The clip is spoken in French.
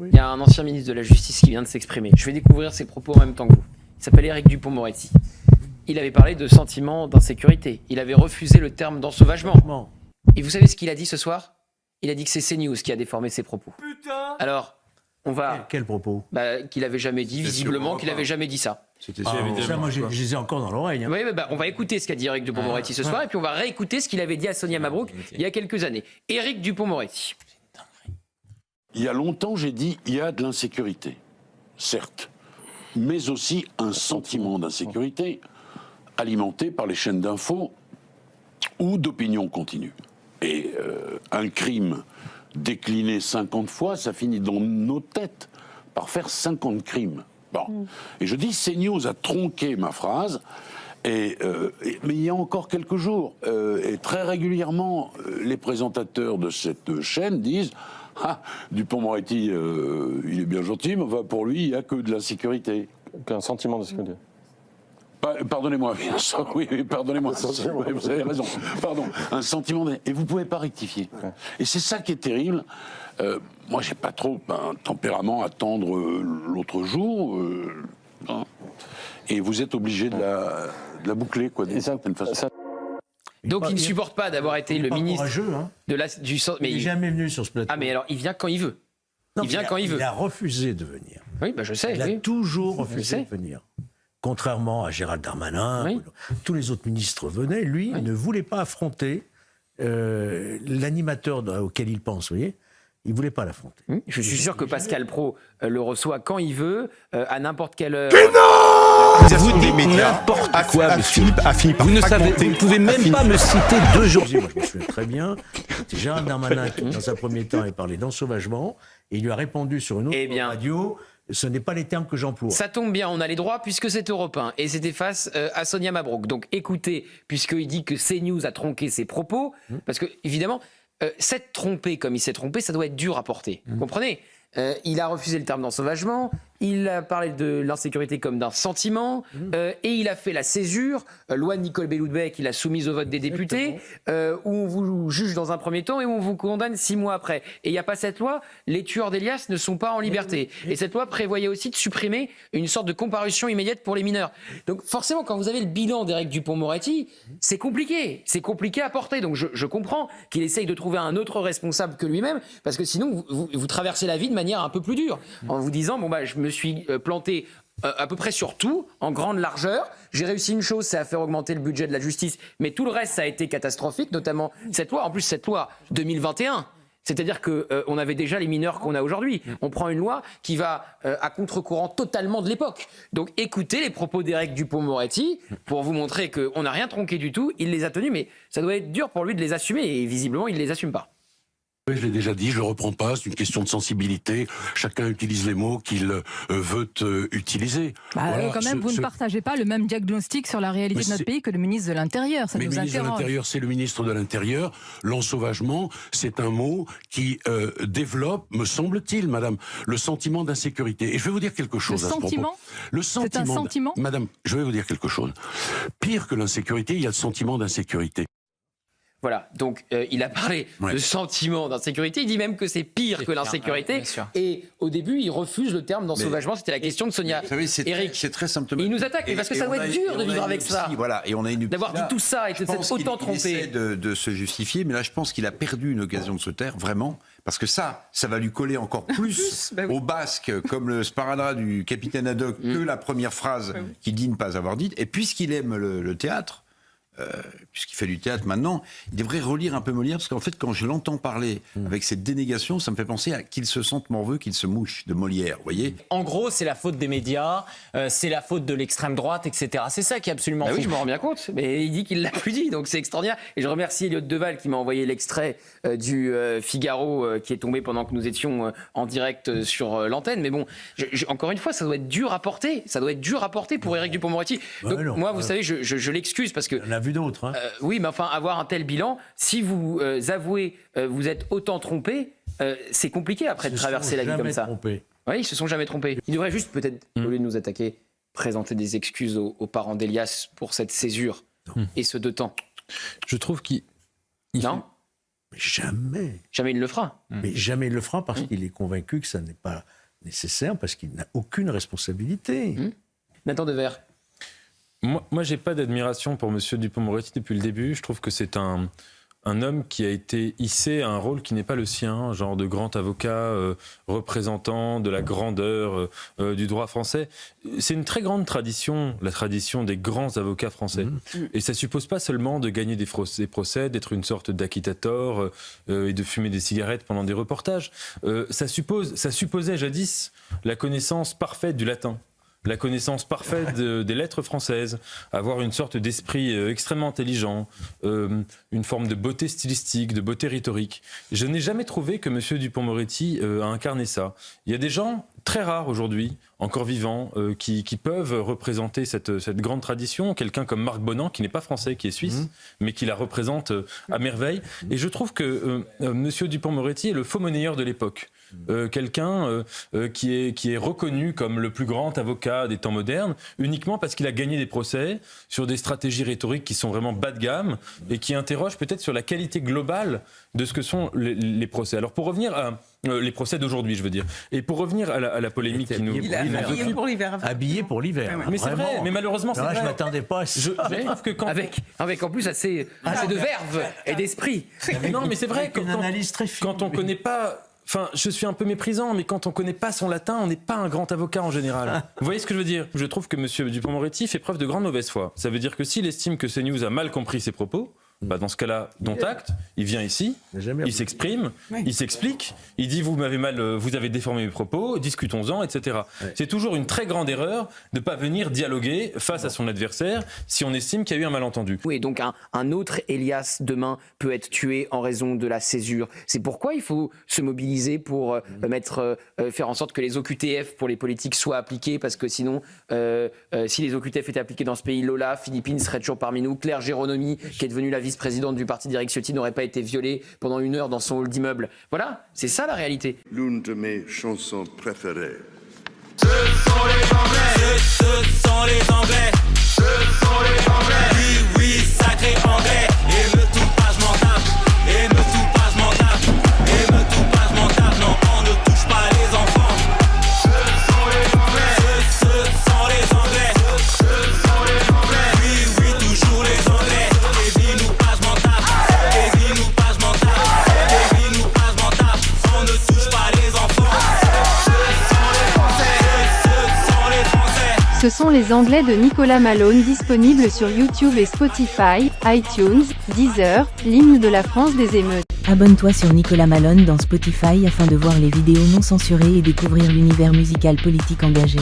Il y a un ancien ministre de la Justice qui vient de s'exprimer. Je vais découvrir ses propos en même temps que vous. Il s'appelle Éric Dupond-Moretti. Il avait parlé de sentiment d'insécurité. Il avait refusé le terme d'ensauvagement. Et vous savez ce qu'il a dit ce soir? Il a dit que c'est CNews qui a déformé ses propos. Putain. Alors, on va... Quel propos? Qu'il n'avait jamais dit, visiblement, qu'il n'avait jamais dit ça. C'était ça, moi, je les ai encore dans l'oreille. Hein. Oui, on va écouter ce qu'a dit Éric Dupond-Moretti ce soir, et puis on va réécouter ce qu'il avait dit à Sonia Mabrouk il y a quelques années. Éric Dupond-Moretti. Il y a longtemps, j'ai dit, il y a de l'insécurité, certes, mais aussi un sentiment d'insécurité alimenté par les chaînes d'infos ou d'opinion continue. Et un crime décliné 50 fois, ça finit dans nos têtes par faire 50 crimes. Bon. Et je dis, CNews a tronqué ma phrase, mais il y a encore quelques jours, et très régulièrement, les présentateurs de cette chaîne disent « Ah, Dupond-Moretti, il est bien gentil, mais enfin, pour lui, il n'y a que de l'insécurité. » Un sentiment de sécurité. Pardonnez-moi, oui, pardonnez-moi, vous avez raison, pardon, un sentiment, et vous ne pouvez pas rectifier. Ouais. Et c'est ça qui est terrible. Moi, j'ai pas trop un tempérament à attendre l'autre jour, hein, et vous êtes obligé de la boucler, quoi, d'une certaine façon. Donc il ne supporte pas d'avoir été le ministre de mais il n'est jamais venu sur ce plateau. Ah mais alors il vient quand il veut. Non, il a refusé de venir. Oui, je sais. Il a toujours refusé de venir. Contrairement à Gérald Darmanin, tous les autres ministres venaient, lui ne voulait pas affronter l'animateur auquel il pense, vous voyez. Il ne voulait pas l'affronter. Je suis sûr que Pascal Praud le reçoit quand il veut, à n'importe quelle heure. Mais non! Vous dites n'importe quoi, monsieur. Vous ne savez, vous ne pouvez même pas me citer 2 jours. Moi, je me souviens très bien. C'était Gérald Darmanin qui, dans un premier temps, a parlé d'ensauvagement, et il lui a répondu sur une autre radio. Ce n'est pas les termes que j'emploie. Ça tombe bien, on a les droits puisque c'est Europe 1 et c'était face à Sonia Mabrouk. Donc écoutez, puisqu'il dit que CNews a tronqué ses propos, parce que évidemment, s'être trompé comme il s'est trompé, ça doit être dur à porter. Vous comprenez? Il a refusé le terme d'ensauvagement, il a parlé de l'insécurité comme d'un sentiment, et il a fait la césure, loi de Nicole Belloubet qu'il a soumise au vote des députés, où on vous juge dans un premier temps et où on vous condamne 6 mois après. Et il n'y a pas cette loi, les tueurs d'Elias ne sont pas en liberté. Et cette loi prévoyait aussi de supprimer une sorte de comparution immédiate pour les mineurs. Donc forcément, quand vous avez le bilan d'Éric Dupond-Moretti, c'est compliqué à porter. Donc je comprends qu'il essaye de trouver un autre responsable que lui-même, parce que sinon vous traversez la vie de manière un peu plus dure, en vous disant, je me suis planté à peu près sur tout, en grande largeur. J'ai réussi une chose, c'est à faire augmenter le budget de la justice, mais tout le reste, ça a été catastrophique, notamment cette loi. En plus, cette loi 2021, c'est-à-dire qu'on avait déjà les mineurs qu'on a aujourd'hui. On prend une loi qui va à contre-courant totalement de l'époque. Donc écoutez les propos d'Éric Dupond-Moretti pour vous montrer qu'on n'a rien tronqué du tout. Il les a tenus, mais ça doit être dur pour lui de les assumer, et visiblement, il ne les assume pas. Je l'ai déjà dit, je ne le reprends pas, c'est une question de sensibilité. Chacun utilise les mots qu'il veut utiliser. Voilà, quand même, vous ne partagez pas le même diagnostic sur la réalité de notre pays que le ministre de l'Intérieur. Ça nous interroge. Le ministre de l'Intérieur, c'est le ministre de l'Intérieur. L'ensauvagement, c'est un mot qui développe, me semble-t-il, madame, le sentiment d'insécurité. Et je vais vous dire quelque chose à ce propos. Le sentiment. C'est un sentiment. Madame, je vais vous dire quelque chose. Pire que l'insécurité, il y a le sentiment d'insécurité. Voilà, donc il a parlé de sentiment d'insécurité, il dit même que c'est pire que l'insécurité, et au début il refuse le terme d'ensauvagement, c'était la question de Sonia. Vous savez, c'est très symptomatique. Il nous attaque, parce que ça doit être dur de vivre avec ça, d'avoir dit tout ça et de s'être autant trompé. Il essaie de se justifier, mais là je pense qu'il a perdu une occasion de se taire, vraiment, parce que ça va lui coller encore plus au basque, comme le sparadrap du capitaine Haddock, que la première phrase qu'il dit ne pas avoir dite, et puisqu'il aime le théâtre, puisqu'il fait du théâtre maintenant, il devrait relire un peu Molière, parce qu'en fait, quand je l'entends parler avec cette dénégation, ça me fait penser à qu'il se sente morveux, qu'il se mouche de Molière, vous voyez. En gros, c'est la faute des médias, c'est la faute de l'extrême droite, etc. C'est ça qui est absolument fou. Oui, je m'en rends bien compte, mais il dit qu'il l'a plus dit, donc c'est extraordinaire. Et je remercie Elliot Deval qui m'a envoyé l'extrait du Figaro qui est tombé pendant que nous étions en direct sur l'antenne. Mais bon, encore une fois, ça doit être dur à porter. Ça doit être dur à porter pour Éric Dupond-Moretti. Donc moi, vous savez, je l'excuse parce que... On a vu d'autres. Hein. Oui, mais enfin, avoir un tel bilan, si vous avouez vous êtes autant trompé, c'est compliqué après de traverser la vie comme ça. Trompés. Oui, ils se sont jamais trompés. Ils devraient juste, peut-être, au lieu de nous attaquer, présenter des excuses aux parents d'Elias pour cette césure et ce 2 temps. Je trouve qu'il... Non. Mais jamais. Jamais il ne le fera. Mais jamais il le fera parce qu'il est convaincu que ça n'est pas nécessaire, parce qu'il n'a aucune responsabilité. Nathan Devers. Moi, j'ai pas d'admiration pour M. Dupond-Moretti depuis le début. Je trouve que c'est un homme qui a été hissé à un rôle qui n'est pas le sien, genre de grand avocat représentant de la grandeur du droit français. C'est une très grande tradition, la tradition des grands avocats français. Et ça suppose pas seulement de gagner des procès, d'être une sorte d'acquittator et de fumer des cigarettes pendant des reportages. Ça supposait jadis la connaissance parfaite du latin. La connaissance parfaite des lettres françaises, avoir une sorte d'esprit extrêmement intelligent, une forme de beauté stylistique, de beauté rhétorique. Je n'ai jamais trouvé que M. Dupond-Moretti a incarné ça. Il y a des gens très rares aujourd'hui, encore vivants, qui peuvent représenter cette grande tradition. Quelqu'un comme Marc Bonan, qui n'est pas français, qui est suisse, mais qui la représente à merveille. Et je trouve que M. Dupond-Moretti est le faux monnayeur de l'époque. Quelqu'un qui est reconnu comme le plus grand avocat des temps modernes uniquement parce qu'il a gagné des procès sur des stratégies rhétoriques qui sont vraiment bas de gamme et qui interrogent peut-être sur la qualité globale de ce que sont les procès. Alors pour revenir à les procès d'aujourd'hui, je veux dire, et pour revenir à la polémique qui nous habillé pour l'hiver. Habillé pour l'hiver. Mais c'est vrai, mais malheureusement c'est vrai. Je m'attendais pas à ça. Je trouve que avec en plus assez de verve et d'esprit. Non, mais c'est vrai une analyse très fine. Quand on connaît pas. Enfin, je suis un peu méprisant, mais quand on connaît pas son latin, on n'est pas un grand avocat en général. Vous voyez ce que je veux dire? Je trouve que M. Dupond-Moretti fait preuve de grande mauvaise foi. Ça veut dire que s'il estime que CNews a mal compris ses propos, bah dans ce cas-là, dont acte, il vient ici, il s'exprime, il s'explique, il dit vous avez déformé mes propos, discutons-en, etc. C'est toujours une très grande erreur de ne pas venir dialoguer face à son adversaire si on estime qu'il y a eu un malentendu. Oui, donc un autre Elias demain peut être tué en raison de la césure. C'est pourquoi il faut se mobiliser pour faire en sorte que les OQTF pour les politiques soient appliqués, parce que sinon, si les OQTF étaient appliqués dans ce pays, Lola Philippine serait toujours parmi nous, Claire Géronomy, qui est devenue la vice-présidente du parti d'Éric Ciotti, n'aurait pas été violée pendant 1 heure dans son hall d'immeuble. Voilà, c'est ça la réalité. L'une de mes chansons préférées. Ce sont les Anglais, ce sont les Anglais, ce sont les Anglais. Oui, oui, sacré Anglais. Et me tout pas, je m'en tape. Et me tout pas, je m'en tape. Et me tout pas, je m'en tape. Non, on ne touche pas les enfants. Ce sont les Anglais, ce sont les Anglais, ce sont les Anglais. Oui, oui, toujours les Anglais. Et dis-nous pas, je m'en tape. Et dis-nous pas, je m'en tape. Et dis-nous pas, je m'en tape. On ne touche pas les enfants. Ce sont les Anglais de Nicolas Malone, disponibles sur YouTube et Spotify, iTunes, Deezer, l'hymne de la France des émeutes. Abonne-toi sur Nicolas Malone dans Spotify afin de voir les vidéos non censurées et découvrir l'univers musical politique engagé.